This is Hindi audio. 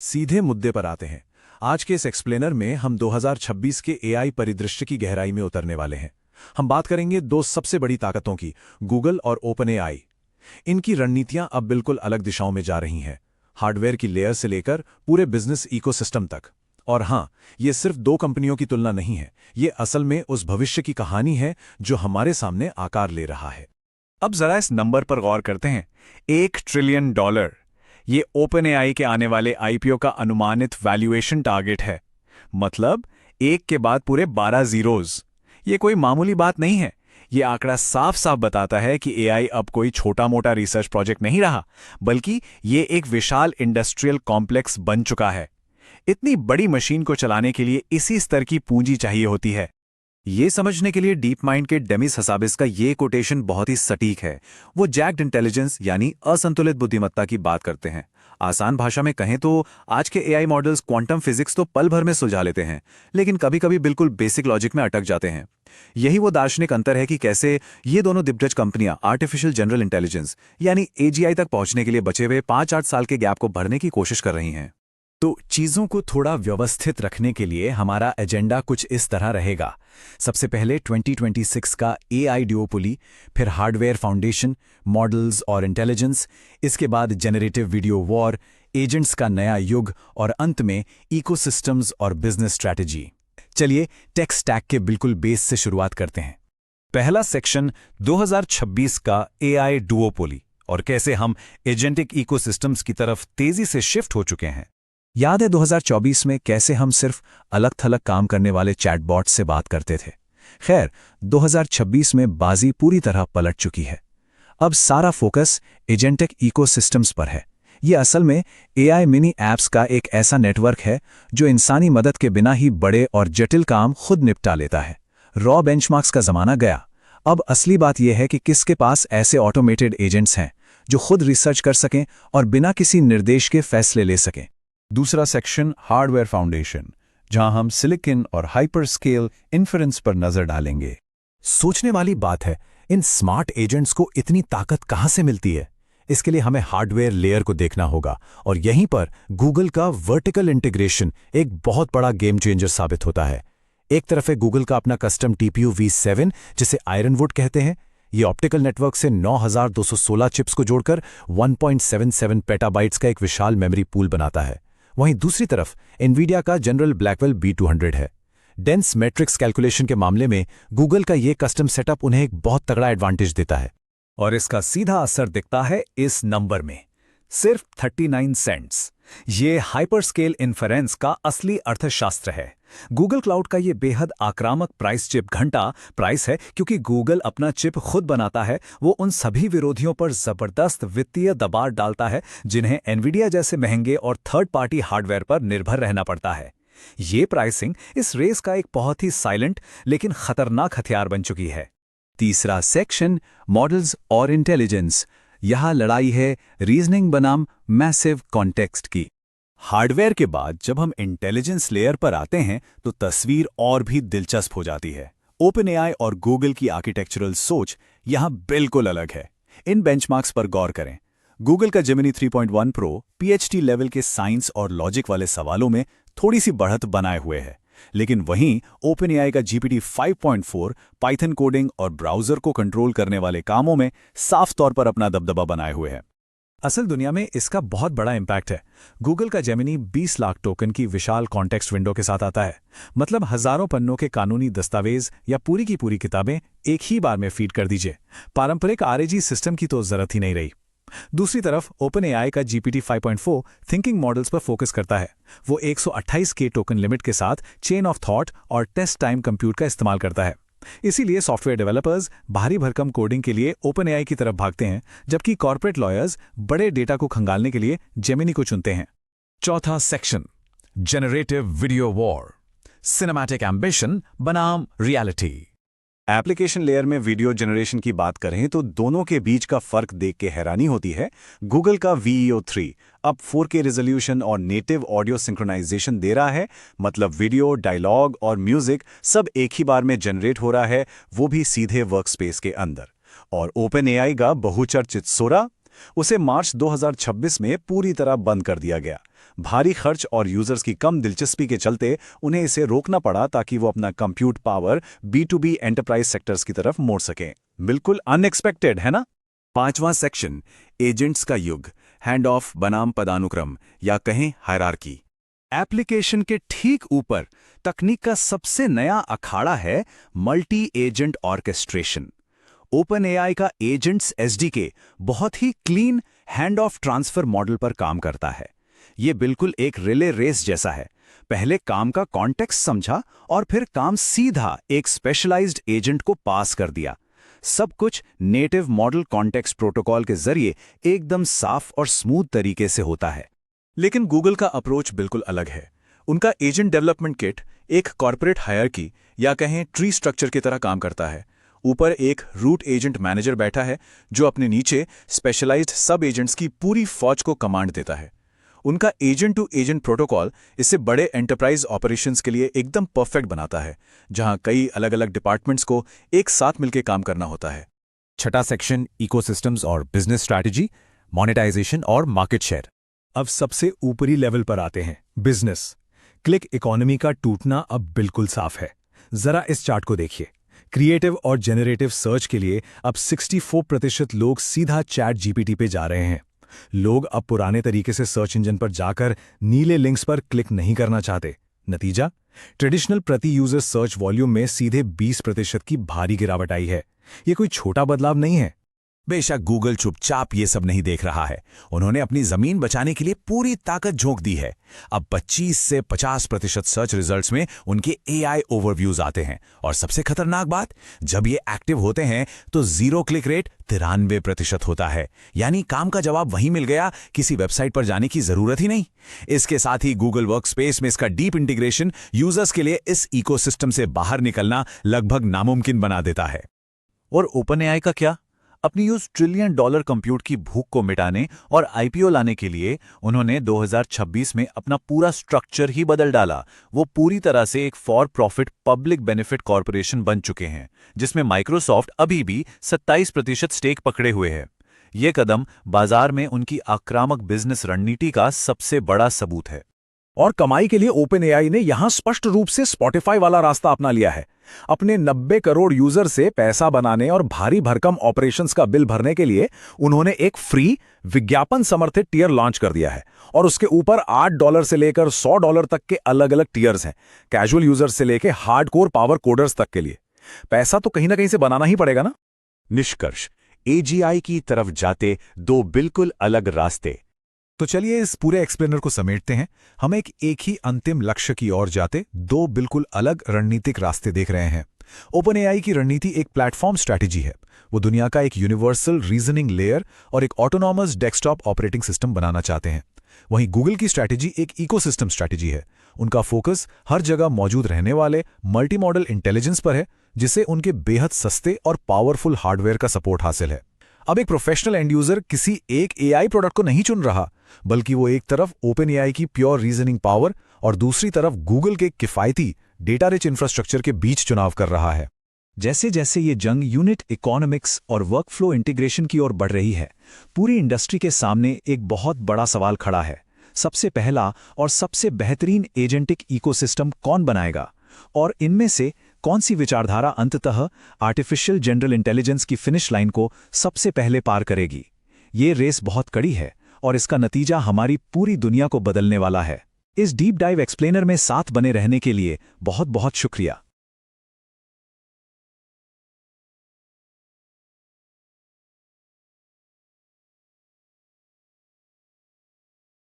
सीधे मुद्दे पर आते हैं। आज के इस एक्सप्लेनर में हम 2026 के एआई परिदृश्य की गहराई में उतरने वाले हैं। हम बात करेंगे दो सबसे बड़ी ताकतों की, गूगल और ओपन एआई। इनकी रणनीतियां अब बिल्कुल अलग दिशाओं में जा रही हैं, हार्डवेयर की लेयर से लेकर पूरे बिजनेस इकोसिस्टम तक। और हां, ये सिर्फ दो कंपनियों की तुलना नहीं है, ये असल में उस भविष्य की कहानी है जो हमारे सामने आकार ले रहा है। अब जरा इस नंबर पर गौर करते हैं, $1 ट्रिलियन। ये ओपन एआई के आने वाले आईपीओ का अनुमानित वैल्यूएशन टारगेट है। मतलब एक के बाद पूरे 12 जीरोज। ये कोई मामूली बात नहीं है। ये आंकड़ा साफ साफ बताता है कि एआई अब कोई छोटा मोटा रिसर्च प्रोजेक्ट नहीं रहा, बल्कि ये एक विशाल इंडस्ट्रियल कॉम्प्लेक्स बन चुका है। इतनी बड़ी मशीन को चलाने के लिए इसी स्तर की पूंजी चाहिए होती है। ये समझने के लिए डीप माइंड के डेमिस हसाबिस का ये कोटेशन बहुत ही सटीक है। वो जैक्ड इंटेलिजेंस यानी असंतुलित बुद्धिमत्ता की बात करते हैं। आसान भाषा में कहें तो आज के एआई मॉडल्स क्वांटम फिजिक्स तो पल भर में सुलझा लेते हैं, लेकिन कभी कभी बिल्कुल बेसिक लॉजिक में अटक जाते हैं। यही वो दार्शनिक अंतर है कि कैसे ये दोनों दिग्गज कंपनियां आर्टिफिशियल जनरल इंटेलिजेंस यानी एजीआई तक पहुंचने के लिए बचे हुए 5-8 साल के गैप को भरने की कोशिश कर रही हैं। तो चीजों को थोड़ा व्यवस्थित रखने के लिए हमारा एजेंडा कुछ इस तरह रहेगा। सबसे पहले 2026 का एआई ड्यूओपोली, फिर हार्डवेयर फाउंडेशन, मॉडल्स और इंटेलिजेंस, इसके बाद जेनरेटिव वीडियो वॉर, एजेंट्स का नया युग और अंत में इकोसिस्टम्स और बिजनेस स्ट्रैटेजी। चलिए टेक स्टैक के बिल्कुल बेस से शुरुआत करते हैं। पहला सेक्शन 2026 का एआई ड्यूओपोली और कैसे हम एजेंटिक इकोसिस्टम्स की तरफ तेजी से शिफ्ट हो चुके हैं। याद है 2024 में कैसे हम सिर्फ अलग थलग काम करने वाले चैटबॉट से बात करते थे। खैर 2026 में बाजी पूरी तरह पलट चुकी है। अब सारा फोकस एजेंटिक इकोसिस्टम्स पर है। ये असल में एआई मिनी ऐप्स का एक ऐसा नेटवर्क है जो इंसानी मदद के बिना ही बड़े और जटिल काम खुद निपटा लेता है। रॉ बेंचमार्क्स का जमाना गया। अब असली बात यह है कि किसके पास ऐसे ऑटोमेटेड एजेंट्स हैं जो खुद रिसर्च कर सकें और बिना किसी निर्देश के फैसले ले सकें। दूसरा सेक्शन हार्डवेयर फाउंडेशन, जहां हम सिलिकॉन और हाइपर स्केल इन्फरेंस पर नजर डालेंगे। सोचने वाली बात है, इन स्मार्ट एजेंट्स को इतनी ताकत कहां से मिलती है? इसके लिए हमें हार्डवेयर लेयर को देखना होगा और यहीं पर गूगल का वर्टिकल इंटीग्रेशन एक बहुत बड़ा गेम चेंजर साबित होता है। एक तरफ है गूगल का अपना कस्टम टीपीयू V7 जिसे आयरनवुड कहते हैं। ये ऑप्टिकल नेटवर्क से 9216 चिप्स को जोड़कर 1.77 पेटाबाइट्स का एक विशाल मेमोरी पूल बनाता है। वहीं दूसरी तरफ एनवीडिया का जनरल ब्लैकवेल B200 है। डेंस मैट्रिक्स कैलकुलेशन के मामले में गूगल का ये कस्टम सेटअप उन्हें एक बहुत तगड़ा एडवांटेज देता है और इसका सीधा असर दिखता है इस नंबर में, सिर्फ 39 सेंट्स। ये हाइपरस्केल इन्फरेंस का असली अर्थशास्त्र है। गूगल क्लाउड का ये बेहद आक्रामक प्राइस चिप घंटा प्राइस है क्योंकि गूगल अपना चिप खुद बनाता है। वो उन सभी विरोधियों पर जबरदस्त वित्तीय दबाव डालता है जिन्हें एनवीडिया जैसे महंगे और थर्ड पार्टी हार्डवेयर पर निर्भर रहना पड़ता है। ये प्राइसिंग इस रेस का एक बहुत ही साइलेंट लेकिन खतरनाक हथियार बन चुकी है। तीसरा सेक्शन मॉडल्स और इंटेलिजेंस। यहां लड़ाई है रीजनिंग बनाम मैसिव कॉन्टेक्स्ट की। हार्डवेयर के बाद जब हम इंटेलिजेंस लेयर पर आते हैं तो तस्वीर और भी दिलचस्प हो जाती है। ओपन एआई और गूगल की आर्किटेक्चरल सोच यहां बिल्कुल अलग है। इन बेंचमार्क्स पर गौर करें। गूगल का जेमिनी 3.1 प्रो PhD लेवल के साइंस और लॉजिक वाले सवालों में थोड़ी सी बढ़त बनाए हुए है, लेकिन वहीं ओपन एआई का GPT 5.4 पाइथन कोडिंग और ब्राउजर को कंट्रोल करने वाले कामों में साफ तौर पर अपना दबदबा बनाए हुए है। असल दुनिया में इसका बहुत बड़ा इंपैक्ट है। गूगल का जेमिनी 20 लाख टोकन की विशाल कॉन्टेक्स्ट विंडो के साथ आता है। मतलब हजारों पन्नों के कानूनी दस्तावेज या पूरी की पूरी किताबें एक ही बार में फीड कर दीजिए। पारंपरिक RAG सिस्टम की तो जरूरत ही नहीं रही। दूसरी तरफ ओपन एआई का GPT 5.4 थिंकिंग मॉडल्स पर फोकस करता है। वो 128K टोकन लिमिट के साथ चेन ऑफ थॉट और टेस्ट टाइम कंप्यूट का इस्तेमाल करता है। इसीलिए सॉफ्टवेयर डेवलपर्स भारी भरकम कोडिंग के लिए ओपन एआई की तरफ भागते हैं, जबकि कॉर्पोरेट लॉयर्स बड़े डेटा को खंगालने के लिए जेमिनी को चुनते हैं। चौथा section generative video war, cinematic ambition बनाम रियलिटी। एप्लीकेशन लेयर में वीडियो जनरेशन की बात करें तो दोनों के बीच का फर्क देख के हैरानी होती है। गूगल का VEO3 अब 4K रेजोल्यूशन और नेटिव ऑडियो सिंक्रोनाइजेशन दे रहा है। मतलब वीडियो, डायलॉग और म्यूजिक सब एक ही बार में जनरेट हो रहा है, वो भी सीधे वर्कस्पेस के अंदर। और ओपन एआई का बहुचर्चित सोरा, उसे मार्च 2026 में पूरी तरह बंद कर दिया गया। भारी खर्च और यूजर्स की कम दिलचस्पी के चलते उन्हें इसे रोकना पड़ा ताकि वो अपना compute power B2B enterprise sectors की तरफ मोड़ सकें। बिल्कुल अनएक्सपेक्टेड है ना। 5वां सेक्शन, एजेंट्स का युग, हैंड ऑफ बनाम पदानुक्रम या कहें हायरार्की। एप्लीकेशन के ठीक ऊपर तकनीक का सबसे नया अखाड़ा है मल्टी एजेंट ऑर्केस्ट्रेशन। OpenAI का एजेंट्स SDK बहुत ही clean hand off transfer model पर काम करता है। ये बिल्कुल एक रिले रेस जैसा है। पहले काम का कॉन्टेक्स्ट समझा और फिर काम सीधा एक स्पेशलाइज्ड एजेंट को पास कर दिया। सब कुछ नेटिव मॉडल कॉन्टेक्स्ट प्रोटोकॉल के जरिए एकदम साफ और स्मूथ तरीके से होता है। लेकिन गूगल का अप्रोच बिल्कुल अलग है। उनका एजेंट डेवलपमेंट किट एक कॉर्पोरेट हायरार्की या कहें ट्री स्ट्रक्चर की तरह काम करता है। ऊपर एक रूट एजेंट मैनेजर बैठा है जो अपने नीचे स्पेशलाइज्ड सब एजेंट्स की पूरी फौज को कमांड देता है। उनका एजेंट टू एजेंट प्रोटोकॉल इसे बड़े एंटरप्राइज ऑपरेशंस के लिए एकदम परफेक्ट बनाता है, जहां कई अलग अलग डिपार्टमेंट्स को एक साथ मिलकर काम करना होता है। छठा सेक्शन, इकोसिस्टम्स और बिजनेस स्ट्रैटेजी, मोनेटाइजेशन और मार्केट शेयर। अब सबसे ऊपरी लेवल पर आते हैं, बिजनेस। क्लिक इकोनॉमी का टूटना अब बिल्कुल साफ है। जरा इस चार्ट को देखिए। क्रिएटिव और जेनरेटिव सर्च के लिए अब 64% लोग सीधा चैट जीपीटी पे जा रहे हैं। लोग अब पुराने तरीके से सर्च इंजन पर जाकर नीले लिंक्स पर क्लिक नहीं करना चाहते। नतीजा, ट्रेडिशनल प्रति यूजर सर्च वॉल्यूम में सीधे 20% की भारी गिरावट आई है। ये कोई छोटा बदलाव नहीं है। बेशक गूगल चुपचाप ये सब नहीं देख रहा है। उन्होंने अपनी जमीन बचाने के लिए पूरी ताकत झोंक दी है। अब 25 से 50% सर्च रिजल्ट्स में उनके AI ओवरव्यूज आते हैं। और सबसे खतरनाक बात, जब ये एक्टिव होते हैं तो जीरो क्लिक रेट 93% होता है। यानी काम का जवाब वहीं मिल गया, किसी वेबसाइट पर जाने की जरूरत ही नहीं। इसके साथ ही गूगल वर्कस्पेस में इसका डीप इंटीग्रेशन यूजर्स के लिए इस इकोसिस्टम से बाहर निकलना लगभग नामुमकिन बना देता है। और OpenAI का क्या? अपनी उस $1 ट्रिलियन कंप्यूट की भूख को मिटाने और IPO लाने के लिए उन्होंने 2026 में अपना पूरा स्ट्रक्चर ही बदल डाला। वो पूरी तरह से एक for profit public benefit corporation बन चुके हैं, जिसमें माइक्रोसॉफ्ट अभी भी 27% स्टेक पकड़े हुए है। ये कदम बाजार में उनकी आक्रामक बिजनेस रणनीति का सबसे बड़ा सबूत है। और कमाई के लिए OpenAI ने यहां स्पष्ट रूप से स्पॉटिफाई वाला रास्ता अपना लिया है। अपने 90 करोड़ यूजर से पैसा बनाने और भारी भरकम ऑपरेशंस का बिल भरने के लिए उन्होंने एक फ्री विज्ञापन समर्थित टियर लॉन्च कर दिया है। और उसके ऊपर $8 से लेकर $100 तक के अलग अलग टियर्स हैं, कैजुअल यूजर से लेकर हार्डकोर पावर कोडर्स तक के लिए। पैसा तो कहीं ना कहीं से बनाना ही पड़ेगा ना। निष्कर्ष, AGI की तरफ जाते दो बिल्कुल अलग रास्ते। तो चलिए इस पूरे एक्सप्लेनर को समेटते हैं। हम एक ही अंतिम लक्ष्य की ओर जाते दो बिल्कुल अलग रणनीतिक रास्ते देख रहे हैं। OpenAI की रणनीति एक प्लेटफॉर्म स्ट्रैटेजी है। वो दुनिया का एक यूनिवर्सल रीजनिंग लेयर और एक ऑटोनॉमस डेस्कटॉप ऑपरेटिंग सिस्टम बनाना चाहते हैं। वहीं गूगल की स्ट्रैटेजी एक इकोसिस्टम स्ट्रैटेजी है। उनका फोकस हर जगह मौजूद रहने वाले मल्टी मॉडल इंटेलिजेंस पर है, जिसे उनके बेहद सस्ते और पावरफुल हार्डवेयर का सपोर्ट हासिल है। अब एक प्रोफेशनल एंड यूजर किसी एक AI प्रोडक्ट को नहीं चुन रहा, बल्कि वो एक तरफ OpenAI की प्योर रीजनिंग पावर और दूसरी तरफ गूगल के किफायती डेटा रिच इंफ्रास्ट्रक्चर के बीच चुनाव कर रहा है। जैसे जैसे ये जंग यूनिट इकोनॉमिक्स और वर्कफ्लो इंटीग्रेशन की ओर बढ़ रही है, पूरी इंडस्ट्री के सामने एक बहुत बड़ा सवाल खड़ा है। सबसे पहला और सबसे बेहतरीन एजेंटिक इकोसिस्टम कौन बनाएगा, और इनमें से कौन सी विचारधारा अंततः आर्टिफिशियल जनरल इंटेलिजेंस की फिनिश लाइन को सबसे पहले पार करेगी। ये रेस बहुत कड़ी है और इसका नतीजा हमारी पूरी दुनिया को बदलने वाला है। इस डीप डाइव एक्सप्लेनर में साथ बने रहने के लिए बहुत बहुत शुक्रिया।